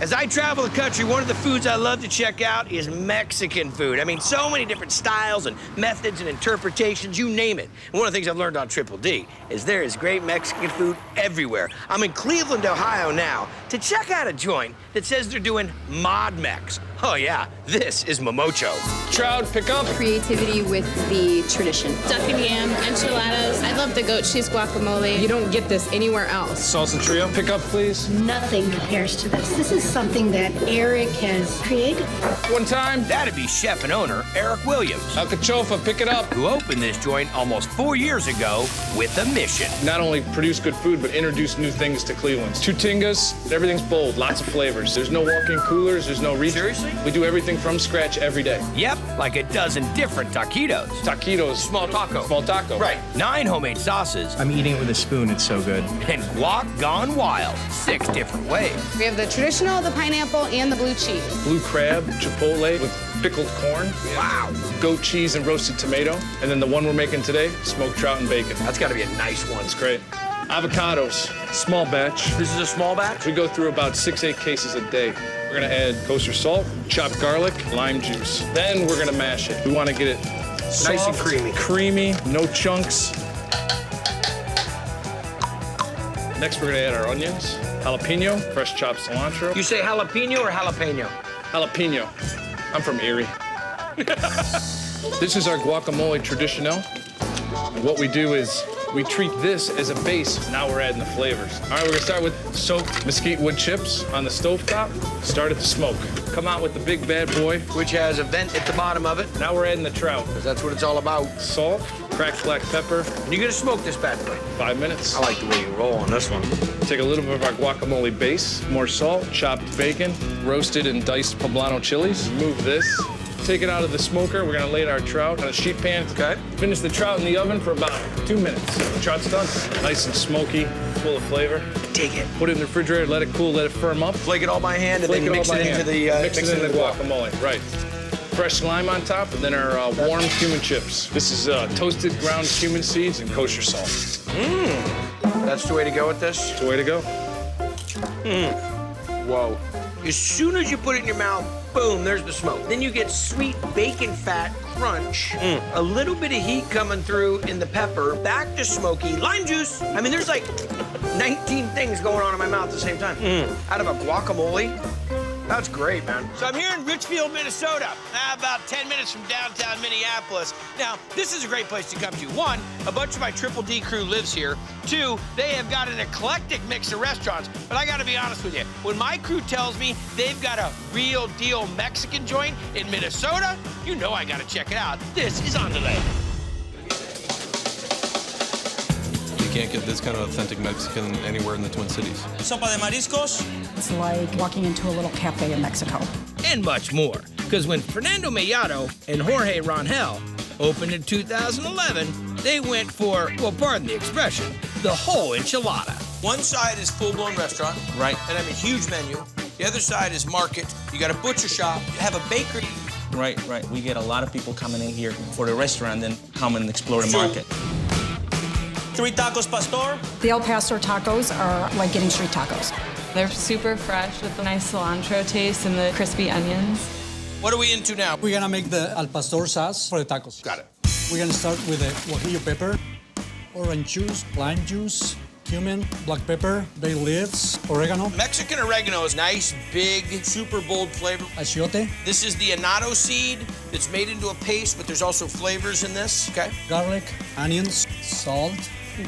As I travel the country, one of the foods I love to check out is Mexican food. I mean, so many different styles and methods and interpretations, you name it. And one of the things I've learned on Triple D is there is great Mexican food everywhere. I'm in Cleveland, Ohio now to check out a joint that says they're doing Mod Mex. Oh yeah, this is Momocho. Trout, pick up. Creativity with the tradition. Stuffing yam, enchiladas. I love the goat cheese guacamole. You don't get this anywhere else. Salsa trio, pick up, please. Nothing compares to this. This is something that Eric has created. One time. That'd be chef and owner Eric Williams, Alcachofa, pick it up. who opened this joint almost 4 years ago with a mission. Not only produce good food, but introduce new things to Cleveland. Two tingas, everything's bold, lots of flavors. There's no walk-in coolers, there's no reach. Seriously? We do everything from scratch every day. Yep, like a dozen different taquitos. Taquitos. Small taco. Small taco. Right. 9 homemade sauces. I'm eating it with a spoon, it's so good. And guac gone wild. 6 different ways. We have the traditional, the pineapple, and the blue cheese. Blue crab, chipotle with pickled corn. Wow. Goat cheese and roasted tomato. And then the one we're making today, smoked trout and bacon. That's got to be a nice one. It's great. Avocados, small batch. This is a small batch? We go through about 6-8 cases a day. We're gonna add kosher salt, chopped garlic, lime juice. Then we're gonna mash it. We wanna get it soft, Nice and creamy. creamy, no chunks. Next, we're gonna add our onions, jalapeno, fresh chopped cilantro. You say jalapeno or jalapeno? Jalapeno. I'm from Erie. This is our guacamole traditional. And what we do is we treat this as a base. Now we're adding the flavors. All right, we're gonna start with soaked mesquite wood chips on the stovetop. Start at the smoke. Come out with the big bad boy. Which has a vent at the bottom of it. Now we're adding the trout. Because that's what it's all about. Salt, cracked black pepper, And you're gonna smoke this bad boy. 5 minutes. I like the way you roll on this one. Take a little bit of our guacamole base, more salt, chopped bacon, roasted and diced poblano chilies. Move this. Take it out of the smoker. We're gonna lay our trout on a sheet pan. Okay. Finish the trout in the oven for about 2 minutes. The trout's done. Nice and smoky, full of flavor. Take it. Put it in the refrigerator, let it cool, let it firm up. Flake it all by hand and Flake then mix all by it into hand. the mix it in the guacamole. Right. Fresh lime on top, and then our warm cumin chips. This is toasted ground cumin seeds and kosher salt. That's the way to go with this? That's the way to go. Whoa. As soon as you put it in your mouth, boom, there's the smoke. Then you get sweet bacon fat crunch. A little bit of heat coming through in the pepper, back to smoky. Lime juice. I mean, there's like 19 things going on in my mouth at the same time. Out of a guacamole. That's great, man. So I'm here in Richfield, Minnesota, about 10 minutes from downtown Minneapolis. Now, this is a great place to come to. 1, a bunch of my Triple D crew lives here. 2, they have got an eclectic mix of restaurants. But I gotta be honest with you, when my crew tells me they've got a real deal Mexican joint in Minnesota, you know I gotta check it out. This is On Delay. You can't get this kind of authentic Mexican anywhere in the Twin Cities. Sopa de Mariscos. It's like walking into a little cafe in Mexico. And much more. Because when Fernando Mellado and Jorge Rangel opened in 2011, they went for, well, pardon the expression, the whole enchilada. One side is full-blown restaurant. Right. And I have a huge menu. The other side is market. You got a butcher shop. You have a bakery. Right. We get a lot of people coming in here for the restaurant, then come and explore the So- market. 3 tacos pastor. The El Paso tacos are like getting street tacos. They're super fresh with the nice cilantro taste and the crispy onions. What are we into now? We're gonna make the al pastor sauce for the tacos. Got it. We're gonna start with the guajillo pepper, orange juice, lime juice, cumin, black pepper, bay leaves, oregano, Mexican oregano is nice, big, super bold flavor. achiote, This is the annatto seed that's made into a paste, but there's also flavors in this, okay? garlic, onions, salt,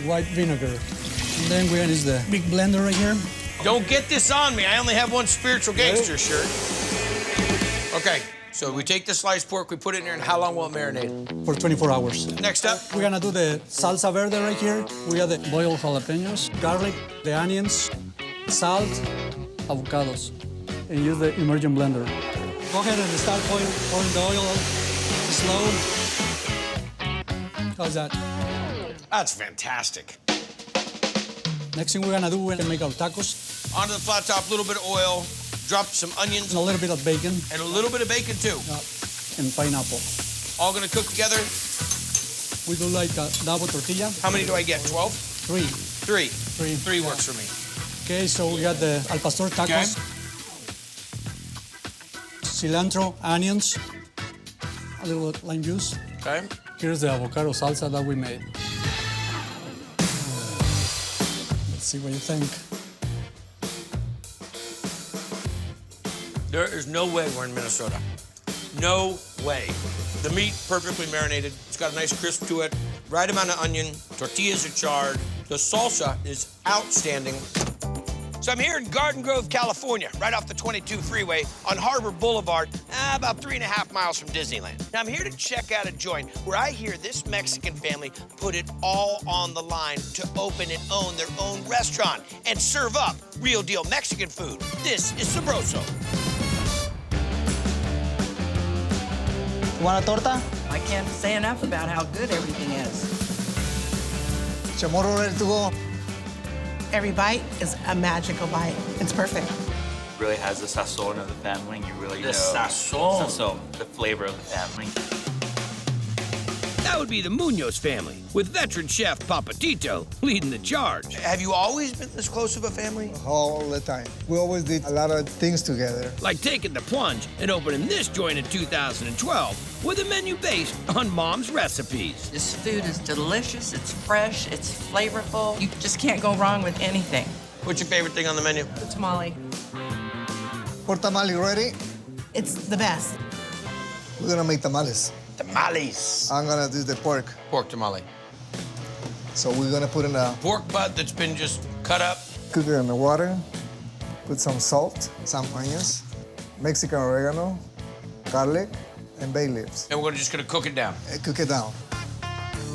white vinegar. And then we're gonna use the big blender right here. Don't get this on me. I only have one spiritual gangster shirt. Okay, so we take the sliced pork, we put it in there, and how long will it marinate? For 24 hours. Next up, We're gonna do the salsa verde right here. We got the boiled jalapenos, garlic, the onions, salt, avocados, and use the immersion blender. Go ahead and start pouring the oil slow. How's that? that's fantastic. Next thing we're gonna do, we're gonna make our tacos Onto the flat top, a little bit of oil, drop some onions and a little bit of bacon and a little bit of bacon too. and pineapple. All gonna cook together. We do like a double tortilla. How many do I get? 12? 3. 3. 3 works for me. Okay, so we got the al pastor tacos. cilantro, onions, a little lime juice. Okay. Here's the avocado salsa that we made. Let's see what you think. There is no way we're in Minnesota. No way. The meat perfectly marinated. It's got a nice crisp to it. Right amount of onion. Tortillas are charred. The salsa is outstanding. So I'm here in Garden Grove, California, right off the 22 freeway on Harbor Boulevard, about 3.5 miles from Disneyland. Now I'm here to check out a joint where I hear this Mexican family put it all on the line to open and own their own restaurant and serve up real deal Mexican food. This is Sabroso. Want a torta? I can't say enough about how good everything is. Chamorro ready to go. Every bite is a magical bite. It's perfect. Really has the sazon of the family. You really know sazon. the flavor of the family. That would be the Munoz family, with veteran chef Papa Tito leading the charge. Have you always been this close of a family? All the time. We always did a lot of things together. Like taking the plunge and opening this joint in 2012 with a menu based on Mom's recipes. This food is delicious, it's fresh, it's flavorful. You just can't go wrong with anything. What's your favorite thing on the menu? The tamale. Pork tamale ready? It's the best. We're gonna make tamales. Tamales. I'm gonna do the pork. Pork tamale. So we're gonna put in a Pork butt that's been just cut up. cook it in the water, put some salt, some onions, Mexican oregano, garlic, and bay leaves. And we're just gonna cook it down. And cook it down.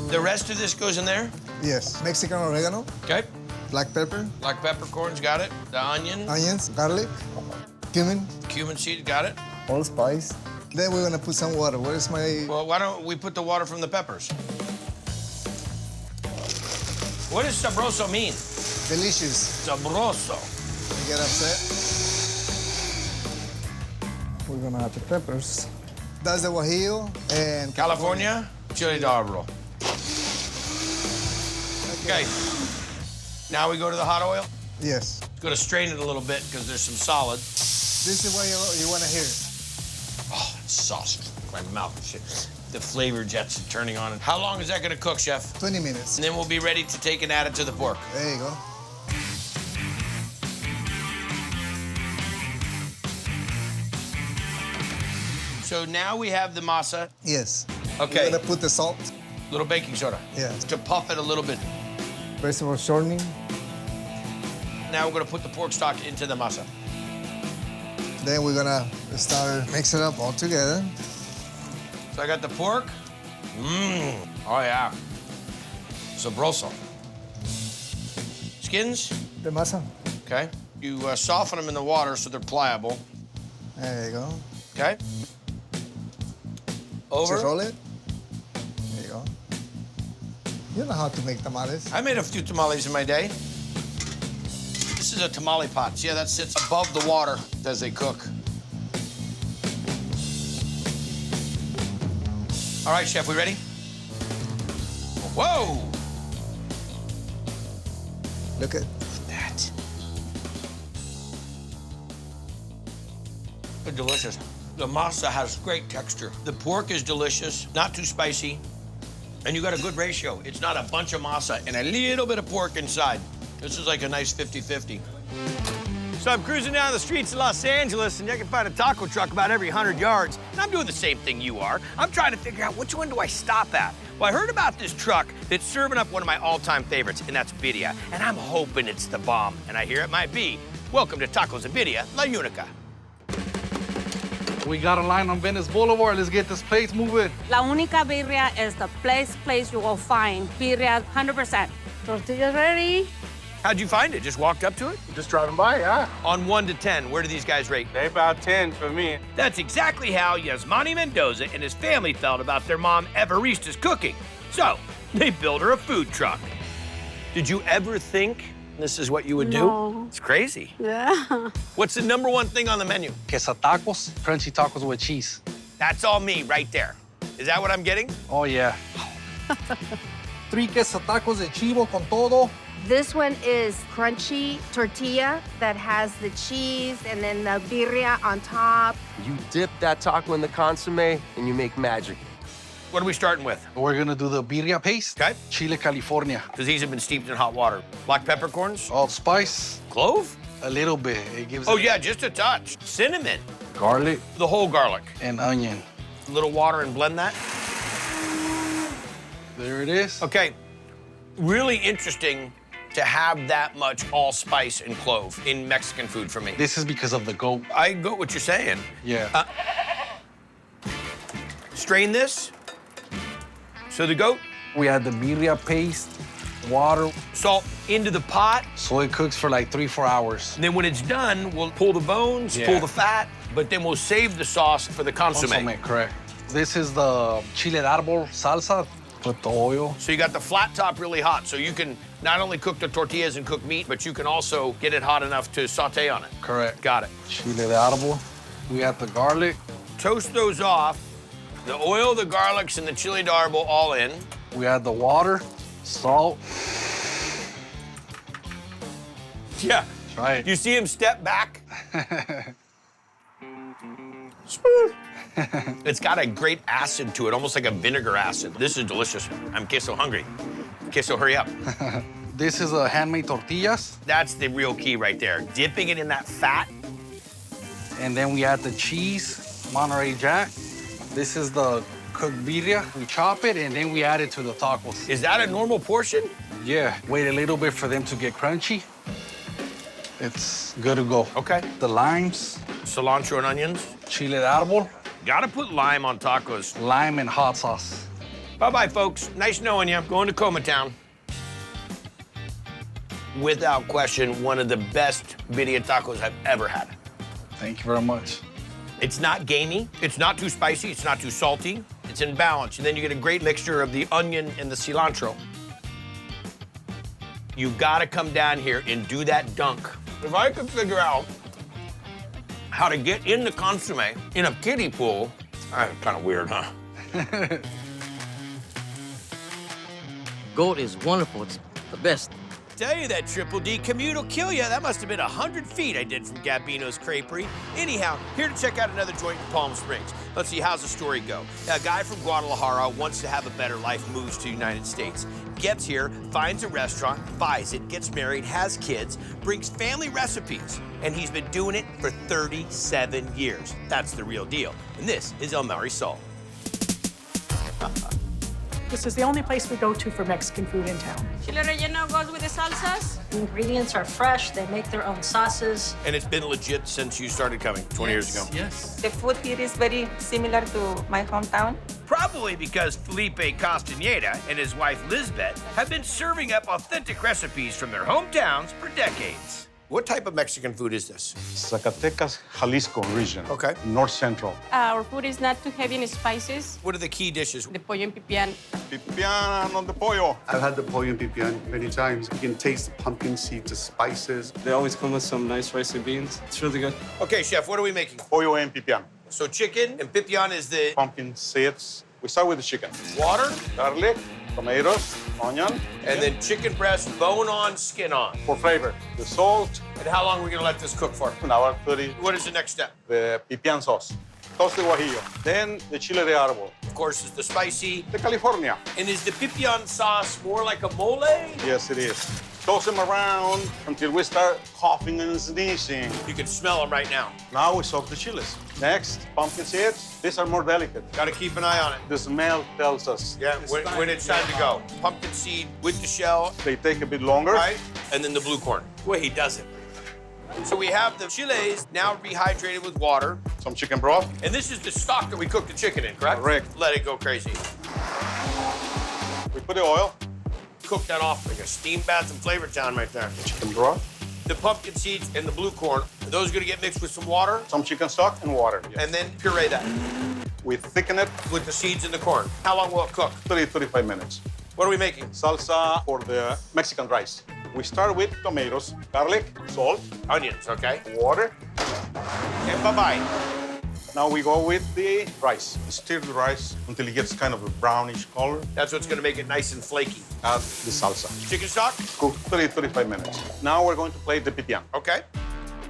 The rest of this goes in there? Yes. Mexican oregano, Okay. black pepper, Black peppercorns, got it. The onion. onions, garlic, cumin, Cumin seeds, got it. allspice. Then we're gonna put some water. Where's my... Well, why don't we put the water from the peppers? What does sabroso mean? Delicious. Sabroso. Don't get upset. We're gonna add the peppers. That's the guajillo and... California, chili de árbol. Okay. Now we go to the hot oil. Yes. Got to strain it a little bit because there's some solid. This is what you wanna hear. Oh, it's sauce. My mouth. Shit. The flavor jets are turning on. How long is that going to cook, Chef? 20 minutes. And then we'll be ready to take and add it to the pork. There you go. So now we have the masa. Yes. Okay. We're gonna put the salt. Little baking soda. Yeah. To puff it a little bit. Vegetable shortening. Now we're going to put the pork stock into the masa. Then we're gonna start mixing it up all together. So I got the pork. Mmm. Oh, yeah. Sabroso. Skins. The masa. Okay. You soften them in the water so they're pliable. There you go. Okay. Over. Just roll it. There you go. You know how to make tamales. I made a few tamales in my day. This is a tamale pot. See how that sits above the water as they cook. All right, Chef, we ready? Whoa! Look at that. They're delicious. The masa has great texture. The pork is delicious, not too spicy, and you got a good ratio. It's not a bunch of masa and a little bit of pork inside. This is like a nice 50-50. So I'm cruising down the streets of Los Angeles, and I can find a taco truck about every 100 yards. And I'm doing the same thing you are. I'm trying to figure out which one do I stop at. Well, I heard about this truck that's serving up one of my all-time favorites, and that's Birria. And I'm hoping it's the bomb, and I hear it might be. Welcome to Tacos and Birria, La Unica. We got a line on Venice Boulevard. Let's get this place moving. La Unica Birria is the place you will find Birria 100%. Tortillas ready. How'd you find it? Just walked up to it? Just driving by, yeah. On 1 to 10, where do these guys rate? They about 10 for me. That's exactly how Yasmani Mendoza and his family felt about their mom Evarista's cooking. So, they built her a food truck. Did you ever think this is what you would do? It's crazy. Yeah. What's the #1 thing on the menu? Queso tacos, crunchy tacos with cheese. That's all me right there. Is that what I'm getting? Oh, yeah. 3 queso tacos de chivo con todo, This one is crunchy tortilla that has the cheese and then the birria on top. You dip that taco in the consomme and you make magic. What are we starting with? We're gonna do the birria paste. Okay. Chile California. Because these have been steeped in hot water. Black peppercorns? Allspice. Clove? A little bit. It gives Oh, it yeah, just a touch. Cinnamon. garlic. The whole garlic. And onion. A little water and blend that. There it is. Okay. Really interesting to have that much allspice and clove in Mexican food for me. This is because of the goat. I get what you're saying. Yeah. Strain this. So the goat. We add the birria paste, water. Salt into the pot. So it cooks for like 3-4 hours. And then when it's done, we'll pull the bones, pull the fat, but then we'll save the sauce for the consomme. Consomme, correct. This is the chile árbol salsa. Put the oil. So you got the flat top really hot, so you can not only cook the tortillas and cook meat, but you can also get it hot enough to saute on it. Correct. Got it. Chile de árbol. We got the garlic. Toast those off. The oil, the garlics, and the chile de árbol all in. We add the water, salt. Yeah. Try it. You see him step back? It's got a great acid to it, almost like a vinegar acid. This is delicious. I'm queso hungry. Queso, hurry up. This is a handmade tortillas. That's the real key right there. Dipping it in that fat. And then we add the cheese, Monterey Jack. This is the cooked birria. We chop it, and then we add it to the tacos. Is that a normal portion? Yeah. Wait a little bit for them to get crunchy. It's good to go. Okay. The limes. Cilantro and onions. Chile de árbol. Gotta put lime on tacos. Lime and hot sauce. Bye-bye, folks. Nice knowing you. Going to Coma Town. Without question, one of the best birria tacos I've ever had. Thank you very much. It's not gamey. It's not too spicy. It's not too salty. It's in balance. And then you get a great mixture of the onion and the cilantro. You gotta come down here and do that dunk. If I could figure out how to get in the consomme in a kiddie pool, that's kind of weird, huh? Goat is wonderful. It's the best. Tell you that Triple D commute will kill you. That must have been 100 feet I did from Gabino's Creperie. Anyhow, here to check out another joint in Palm Springs. Let's see, how's the story go? A guy from Guadalajara wants to have a better life, moves to the United States. Gets here, finds a restaurant, buys it, gets married, has kids, brings family recipes, and he's been doing it for 37 years. That's the real deal. And this is El Marisol. This is the only place we go to for Mexican food in town. Chile relleno goes with the salsas. The ingredients are fresh. They make their own sauces. And it's been legit since you started coming 20 years ago. Yes. The food here is very similar to my hometown. Probably because Felipe Castañeda and his wife Lisbeth have been serving up authentic recipes from their hometowns for decades. What type of Mexican food is this? Zacatecas, Jalisco region. Okay. North Central. Our food is not too heavy in spices. What are the key dishes? The pollo en pipián. Pipián on the pollo. I've had the pollo en pipián many times. You can taste the pumpkin seed, the spices. They always come with some nice rice and beans. It's really good. Okay, chef, what are we making? Pollo en pipián. So chicken and pipián is the... Pumpkin seeds. We start with the chicken. Water. Garlic, tomatoes, onion. And then chicken breast, bone on, skin on. For flavor, the salt. And how long are we gonna let this cook for? An hour 30. What is the next step? The pipián sauce. Toast de guajillo. Then the chile de árbol. Of course, it's the spicy. The California. And is the pipián sauce more like a mole? Yes, it is. Toss them around until we start coughing and sneezing. You can smell them right now. Now we soak the chiles. Next, pumpkin seeds. These are more delicate. Gotta keep an eye on it. The smell tells us. Yeah, when it's time to go. Pumpkin seed with the shell. They take a bit longer. Right, and then the blue corn. Wait, he does it. So we have the chiles now rehydrated with water. Some chicken broth. And this is the stock that we cook the chicken in, correct? Correct. Let it go crazy. We put the oil. Cook that off like a steam bath in Flavor Town right there. Chicken broth. The pumpkin seeds and the blue corn, are those gonna get mixed with some water? Some chicken stock and water. Yes. And then puree that. We thicken it. With the seeds and the corn. How long will it cook? 35 minutes. What are we making? Salsa for the Mexican rice. We start with tomatoes, garlic, salt, onions, okay? Water. And bye-bye. Now we go with the rice. Stir the rice until it gets kind of a brownish color. That's what's gonna make it nice and flaky. Add the salsa. Chicken stock? Cook 30-35 minutes. Now we're going to plate the pipián. Okay.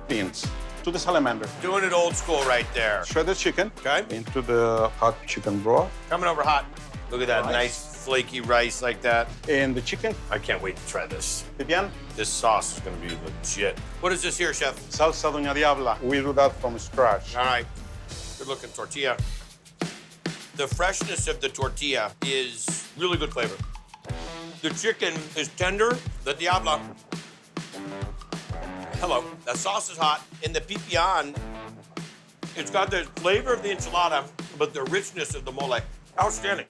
Beans. To the salamander. Doing it old school right there. Shredded chicken. Okay. Into the hot chicken broth. Coming over hot. Look at that Rice. nice flaky rice like that. And the chicken. I can't wait to try this. Pipián. This sauce is gonna be legit. What is this here, Chef? Salsa Doña Diabla. We do that from scratch. All right. Good looking tortilla. The freshness of the tortilla is really good flavor. The chicken is tender. The Diabla. Hello. The sauce is hot. And the pipián, it's got the flavor of the enchilada, but the richness of the mole. Outstanding.